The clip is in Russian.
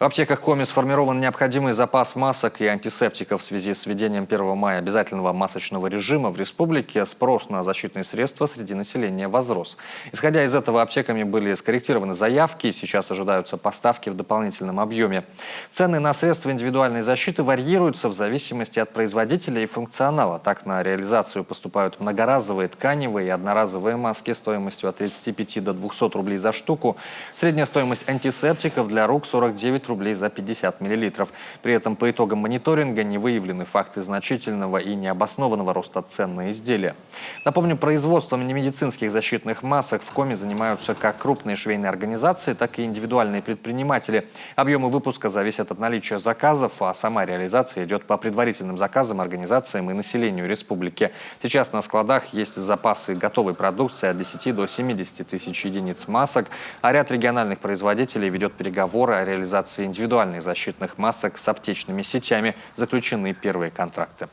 В аптеках Коми сформирован необходимый запас масок и антисептиков в связи с введением 1 мая обязательного масочного режима в республике. Спрос на защитные средства среди населения возрос. Исходя из этого, аптеками были скорректированы заявки. Сейчас ожидаются поставки в дополнительном объеме. Цены на средства индивидуальной защиты варьируются в зависимости от производителя и функционала. Так, на реализацию поступают многоразовые тканевые и одноразовые маски стоимостью от 35 до 200 рублей за штуку. Средняя стоимость антисептиков для рук 49 рублей за 50 миллилитров. При этом по итогам мониторинга не выявлены факты значительного и необоснованного роста цен на изделия. Напомню, производством немедицинских защитных масок в Коми занимаются как крупные швейные организации, так и индивидуальные предприниматели. Объемы выпуска зависят от наличия заказов, а сама реализация идет по предварительным заказам, организациям и населению республики. Сейчас на складах есть запасы готовой продукции от 10 до 70 тысяч единиц масок, а ряд региональных производителей ведет переговоры о реализации индивидуальных защитных масок с аптечными сетями. Заключены первые контракты.